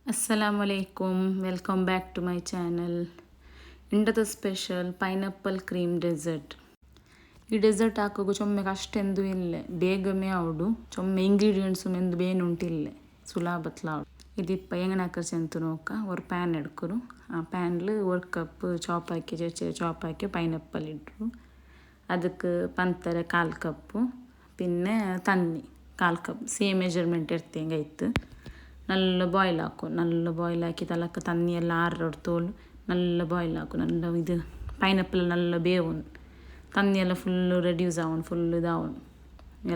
Assalamu alaikum, welcome back to my channel. Into the special pineapple cream dessert. ಈ dessert ಹಾಕೋಗು ಚೊಮ್ಮೆ ಕಷ್ಟ ಎಂದು ಇಲ್ಲೇ ಬೇಗಮೇ ಅವಡು ಚೊಮ್ಮೆ ingredients ಎಂದು ಬೇನುಂಟಿಲ್ಲೇ ಸುಲಭತ್ಲ ಅವಡು ಇದಿಪ್ಪ ಎಂಗನ ಹಾಕರ್ಸಿ ಅಂತ ನೋಕ ஒரு ಪ್ಯಾನ್ ಎಡ್ಕರು ಆ ಪ್ಯಾನ್ಲು 1 ಕಪ್ ಚಾಪ್ ಹಾಕಿ ಚಾಪ್ ಹಾಕಿ ಪೈನಾಪಲ್ ಇಡ್ರು ಅದಕ್ಕೆ ಪಂತರ 1/4 ಕಪ್ಪು പിന്നെ ತಣ್ಣಿ 1/4 ಕಪ್ ಸೇಮ್ ಮೆಜರ್ಮೆಂಟ್ ಇರ್ತಿಂಗ ಇತ್ತು നല്ല ಬಾಯ್ಲ್ ಹಾಕು നല്ല ಬಾಯ್ಲ್ ಹಾಕಿ ತಲಕ ತಣ್ಣಿ ಎಲ್ಲ ಆರೊಡ್ತೋಳು നല്ല ಬಾಯ್ಲ್ ಹಾಕು നല്ല ಇದು ಪೈನಾಪಲ್ നല്ല ಬೇವನು ತಣ್ಣಿ ಎಲ್ಲ ಫುಲ್ಲು ರೆಡ್ಯೂಸ್ ಆವನು ಫುಲ್ ಇದಾವನು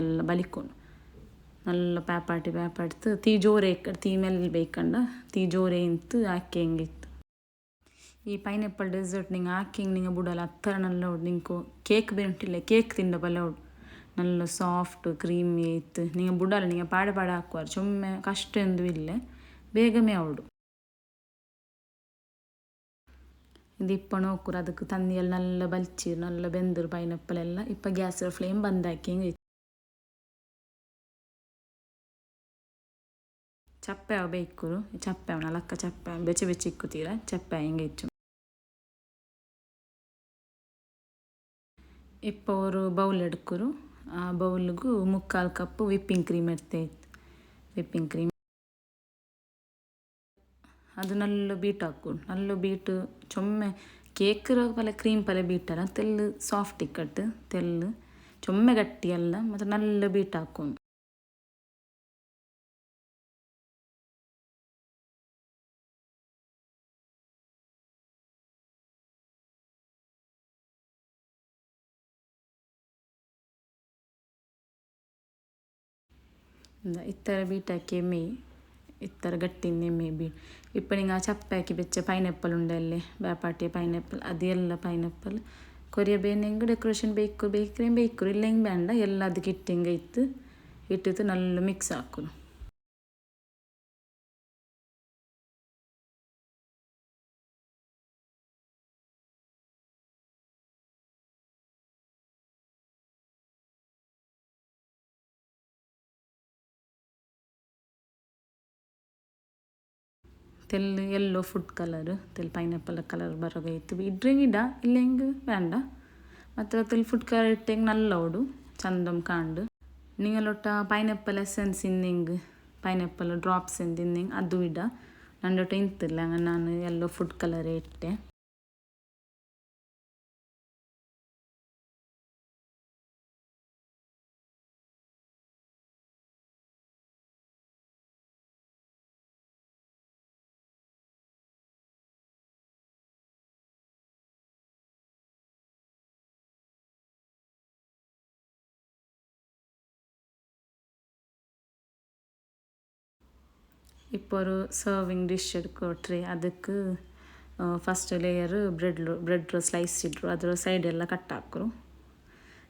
ಎಲ್ಲ ಬಲಿಕೋನು നല്ല ಪ್ಯಾಪಾಡ್ತು ತೀ ಜೋರೆ ತೀ ಮೇಲೆ ಬೇಕಂಡ ತೀ ಜೋರೆ ಇಂತು ಹಾಕಿ ಹೆಂಗಿತ್ತು ಈ ಪೈನಾಪಲ್ ಡೆಸರ್ಟ್ ನಿಂಗೆ ಹಾಕಿ ಹಿಂಗೆ ನಿಂಗೆ ಬಿಡಲ್ಲ ಹತ್ತರ നല്ല ಉಡು ನಿಂಗೆ ಕೇಕ್ ಬೇಂಟಿಲ್ಲ ಕೇಕ್ ತಿಂಡ ಬಲ್ಲ ಉಡು നല്ല ಸಾಫ್ಟ್ ಕ್ರೀಮಿ ಇತ್ತು ನಿಂಗೆ ಬಿಡಲ್ಲ ನಿಂಗೆ ಪಾಡ ಹಾಕುವಾರು ಚೊಮ್ಮೆ ಕಷ್ಟ ಎಂದು ಇಲ್ಲೇ ಬೇಗಮೇ ಅವಡು ಇದು ಇಪ್ಪ ನೋಕುರು ಅದಕ್ಕೆ ತಣ್ಣಿಯಲ್ಲಿ നല്ല ಬಲ್ಚಿರು നല്ല ಬೆಂದರು ಪೈನಾಪಲ್ ಎಲ್ಲ ಇಪ್ಪ ಗ್ಯಾಸ್ ಫ್ಲೇಮ್ ಬಂದಾಕಿ ಹಿಂಗೆ ಚಪ್ಪೆ ಅವ ಬೇಯ್ಕುರು ಚಪ್ಪೆ ಅವನ ಲಕ್ಕ ಚಪ್ಪೆ ಬೆಚ್ಚ ಇಕ್ಕುತ್ತೀರ ಚಪ್ಪೆ ಹಿಂಗೆ ಇಚ್ಚು ಇಪ್ಪ ಅವರು ಬೌಲ್ ಎಡ್ಕುರು ಆ ಬೌಲ್ಗೂ 3/4 ಕಪ್ ವಿಪ್ಪಿಂಗ್ ಕ್ರೀಮ್ ಇರ್ತೈತೆ ವಿಪ್ಪಿಂಗ್ ಕ್ರೀಮ್ ಅದು നല്ല ಬೀಟ್ ಹಾಕು നല്ല ಬೀಟ್ ಚೊಮ್ಮೆ ಕೇಕ್ ಪಲ ಕ್ರೀಮ್ ಪಲ ಬೀಟಲ್ಲ ತೆಲ್ಲು ಸಾಫ್ಟ್ ಇಕ್ಕಟ್ಟು ತೆಲ್ಲು ಚೊಮ್ಮೆ ಗಟ್ಟಿ ಅಲ್ಲ ಮತ್ತು നല്ല ಬೀಟ್ ಹಾಕೊಂಡು ಇತ್ತರ ಬೀಟ್ ಹಾಕಿ ಇತ್ತರ ಗಟ್ಟಿನೇ ಬೀಟ್ ಇಪ್ಪ ನಿಂಗೆ ಆ ಚಪ್ಪೆ ಹಾಕಿ ಬೆಚ್ಚ ಪೈನಾಪಲ್ ಉಂಡಲ್ಲಿ ಬ್ಯಾಪಾಟಿ ಪೈನಾಪಲ್ ಅದೆಲ್ಲ ಪೈನಾಪಲ್ ಕೊರಿಯ ಬೇನೆಂಗೆ ಡೆಕೋರೇಷನ್ ಬೇಯ್ಕರು ಇಲ್ಲ ಹಿಂಗೆ ಬೇಡ ಎಲ್ಲ ಅದಕ್ಕೆ ಇಟ್ಟಿಂಗೆ ಇಟ್ಟಿತ್ತು നല്ല ಮಿಕ್ಸ್ ಹಾಕೋದು ತೆಲ್ಲು ಎಲ್ಲೋ ಫುಡ್ ಕಲರ್ ತೆಲ್ ಪೈನಾಪಲ್ ಕಲರ್ ಬರೋಗೈತು ಇಡ್ರೆ ಗಿಡ ಇಲ್ಲ ಹೆಂಗೆ ಬೇಡ ಮತ್ತು ತೆಲ್ ಫುಡ್ ಕಲರ್ ಇಟ್ಟಂಗೆ നല്ല ಉಡು ಚಂದಮ್ ಕಾಂಡು ನಿಂಗಲೊಟ್ಟ ಪೈನಾಪಲ್ ಎಸೆನ್ಸ್ ಇನ್ನಿಂಗೆ ಪೈನಾಪಲ್ ಡ್ರಾಪ್ಸ್ ಇನ್ನಿಂಗೆ ಅದು ಇಡ ನಂದೊಟ್ಟ ಇಂತಿಲ್ಲ ಹಂಗೆ ನಾನು ಎಲ್ಲೋ ಫುಡ್ ಕಲರೇ ಇಟ್ಟೆ இப்போ ஒரு சர்விங் டிஷ் எடுக்கொಟ್ರೆ ಅದಕ್ಕೆ ಫಸ್ಟ್ ಲೇಯರ್ ಬ್ರೆಡ್ ಸ್ಲೈಸ್ ಇಟ್ಟರು ಅದರ ಸೈಡ್ ಎಲ್ಲ ಕಟ್ ಹಾಕರು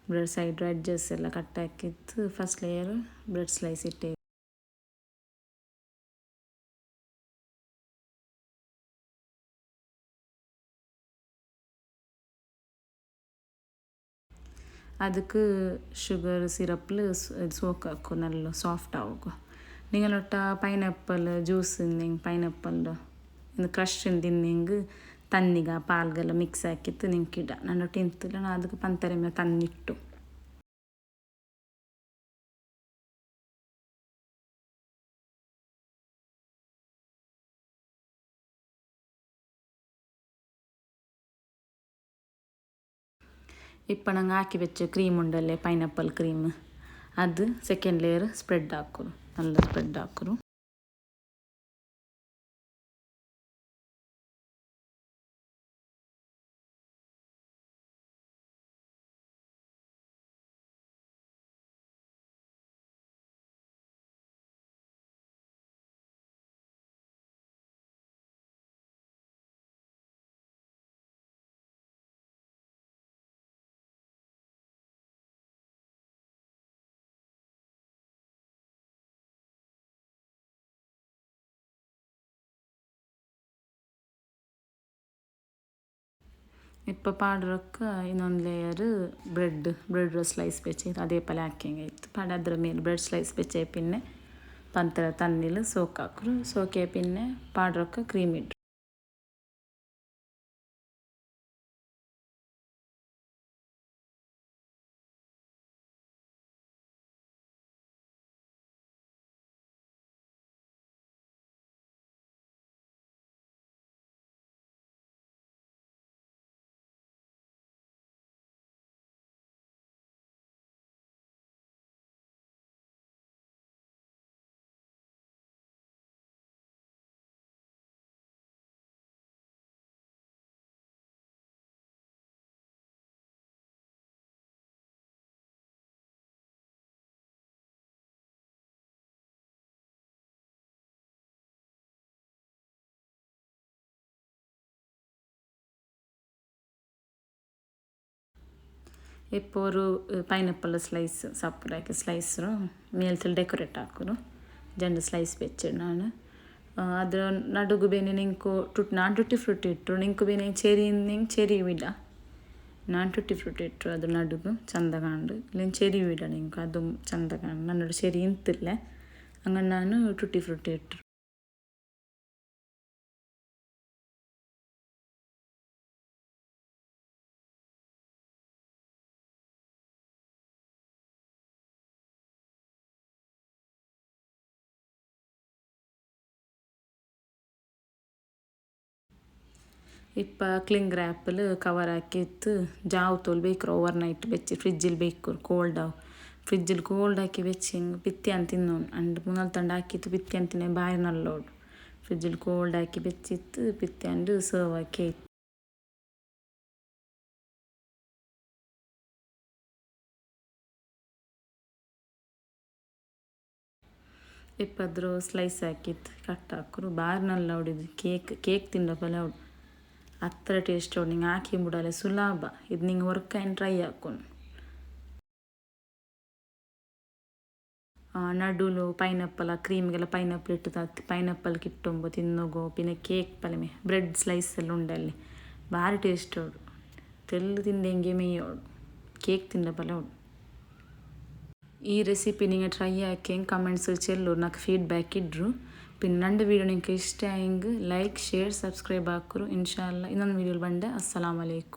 ಬ್ರೆಡ್ ಸೈಡ್ ಎಡ್ಜಸ್ ಎಲ್ಲ ಕಟ್ ಹಾಕಿತ್ತು ಫಸ್ಟ್ ಲೇಯರ್ ಬ್ರೆಡ್ ಸ್ಲೈಸ್ ಇಟ್ಟೆ அதுக்கு சுகர் சிரப்பில் சோக்கு ಹಾಕು நல்ல ಸಾಫ್ಟ್ ಆಗೋಗು ನಿಂಗಲೊಟ್ಟ ಪೈನಾಪಲ್ ಜ್ಯೂಸ್ ತಿಂದಿಂಗೆ ಪೈನಾಪಲ್ ಇನ್ನು ಕ್ರಶ್ ತಿಂದಿಂಗೆ ತಣ್ಣಿಗ ಪಾಲ್ಗೆಲ್ಲ ಮಿಕ್ಸ್ ಹಾಕಿತ್ತು ನಿಂಗೆ ಕಿಡ ನನ್ನೊಟ್ಟು ಇಂತಿಲ್ಲ ನಾನು ಅದಕ್ಕೆ ಪಂತರೆ ಮೇಲೆ ತಣ್ಣಿಟ್ಟು ಇಪ್ಪ ನಂಗೆ ಹಾಕಿ ಬೆಚ್ಚ ಕ್ರೀಮ್ ಉಂಡಲ್ಲೇ ಪೈನಾಪಲ್ ಕ್ರೀಮ್ ಅದು ಸೆಕೆಂಡ್ ಲೇಯರ್ ಸ್ಪ್ರೆಡ್ ಹಾಕೋರು നല്ല ಸ್ಪ್ರೆಡ್ ಹಾಕೋರು ಇಪ್ಪ ಪಾಡ್ರಕ್ಕೆ ಇನ್ನೊಂದು ಲೇಯರ್ ಬ್ರೆಡ್ ಸ್ಲೈಸ್ ಬೆಚ್ಚೆ ಅದೇ ಪಲ್ಯ ಹಾಕಿಂಗೆ ಇತ್ತು ಪಾಡ ಅದ್ರ ಮೇಲೆ ಬ್ರೆಡ್ ಸ್ಲೈಸ್ ಬೆಚ್ಚೆ ಪಿನ್ನೆ ಪಂತರ ತನ್ನಿಲ್ ಸೋಕ್ ಹಾಕ್ರು ಸೋಕೆ ಪಿನ್ನೆ ಪಾಡ್ರೊಕ್ಕ ಕ್ರೀಮ್ ಇಡ್ರು. ಎಪ್ಪೋರು ಪೈನಾಪಲ್ ಸ್ಲೈಸ್ ಸಪ್ಪುರಾಕಿ ಸ್ಲೈಸ್ರು ಮೇಲ್ತಲ್ಲಿ ಡೆಕೋರೇಟ್ ಹಾಕುರು ಜಂಡು ಸ್ಲೈಸ್ ಬೆಚ್ಚಿಡು ನಾನು ಅದ್ರ ನಡುಗು ಬೇನೆ ನಿಂಕು ನಾನು ಟುಟ್ಟಿ ಫ್ರೂಟ್ ಇಟ್ಟರು ನಿಂಕು ಬೇನೆ ಚೆರಿ ನಿಂಗೆ ಚೆರಿ ಬಿಡ ನಾನು ಟುಟ್ಟಿ ಫ್ರೂಟ್ ಇಟ್ಟರು ಅದು ನಡುಗು ಚಂದ ಕಾಂಡು ಇಲ್ಲ ಚೆರಿ ಬಿಡ ನಿಂಕು ಅದು ಚಂದ ಕಾಂಡು ನನ್ನಡು ಚೆರಿ ಇಂತಿಲ್ಲ ಹಂಗ ನಾನು ಟುಟ್ಟಿ ಫ್ರೂಟ್ ಇಟ್ಟರು. ಇಪ್ಪ ಕ್ಲಿಂಗ್ ರ್ಯಾಪಲ್ ಕವರ್ ಹಾಕಿತ್ತು ಜಾವು ತೋಲ್ ಬೇಕ್ರು ಓವರ್ ನೈಟ್ ಬೆಚ್ಚಿ ಫ್ರಿಜ್ಜಿಲ್ ಬೇಕರು ಕೋಲ್ಡ್ ಅವು ಫ್ರಿಜ್ಜಿಲ್ ಕೋಲ್ಡ್ ಹಾಕಿ ಬೆಚ್ಚಿ ಹಿಂಗೆ ಪಿತ್ತಿ ಅಂತ ತಿನ್ನೋನು ಅಂಡ್ ಮುನ್ನಲ್ ತಂಡ ಹಾಕಿತ್ತು ಪಿತ್ತಿ ಅಂತಿನೇ ಬಾಯಿ ನಲ್ಲೋಡು ಫ್ರಿಜ್ಜಿಲ್ ಕೋಲ್ಡ್ ಹಾಕಿ ಬೆಚ್ಚಿತ್ತು ಪಿತ್ತಿ ಅಂಡು ಸರ್ವ್ ಹಾಕಿ ಇತ್ತು. ಇಪ್ಪದ್ರು ಸ್ಲೈಸ್ ಹಾಕಿತ್ತು ಕಟ್ ಹಾಕರು ಬಾರಿ ನಲ್ಲ ಹೊಡಿದು ಕೇಕ್ ತಿಂದ ಪಲೆ ಅವಡು ಹತ್ತರ ಟೇಸ್ಟ್ ಅವಡು ನಿಂಗೆ ಹಾಕಿ ಬಿಡಲ್ಲ ಸುಲಭ ಇದು ನಿಂಗೆ ವರ್ಕ್ ಆ್ಯಂಡ್ ಟ್ರೈ ಹಾಕೊಂಡು ನಡುಲು ಪೈನಾಪಲ್ ಕ್ರೀಮ್ಗೆಲ್ಲ ಪೈನಾಪಲ್ ಇಟ್ಟು ಪೈನಾಪಲ್ ಕಿಟ್ಟೊಂಬು ತಿನ್ನೋಗೋ ಪಿನ್ನ ಕೇಕ್ ಪಲೆಮೆ ಬ್ರೆಡ್ ಸ್ಲೈಸ್ ಎಲ್ಲ ಉಂಡಲ್ಲಿ ಭಾರಿ ಟೇಸ್ಟ್ ಅವಡು ತೆಲ್ಲು ತಿಂದು ಹೆಂಗೆ ಮೇಯೋಡು ಕೇಕ್ ತಿಂದ ಪಲೆ ಅವಡು. ಈ ರೆಸಿಪಿ ನಿಂಗೆ ಟ್ರೈ ಹಾಕಿ ಕಮೆಂಟ್ಸ್ ಚೆಲ್ಲೋರು నాకు ಫೀಡ್ಬ್ಯಾಕ್ ಇಡ್ರು ಪಿನ್ ನಂದು ವೀಡಿಯೋ ನಿಂಗೆ ಇಷ್ಟ ಹಿಂಗೆ ಲೈಕ್ ಶೇರ್ ಸಬ್ಸ್ಕ್ರೈಬ್ ಹಾಕರು ಇನ್ಶಾ ಅಲ್ಲಾ ಇನ್ನೊಂದು ವೀಡಿಯೋಲಿ ಬಂದೆ. ಅಸ್ಸಲಾಮು ಅಲೈkum.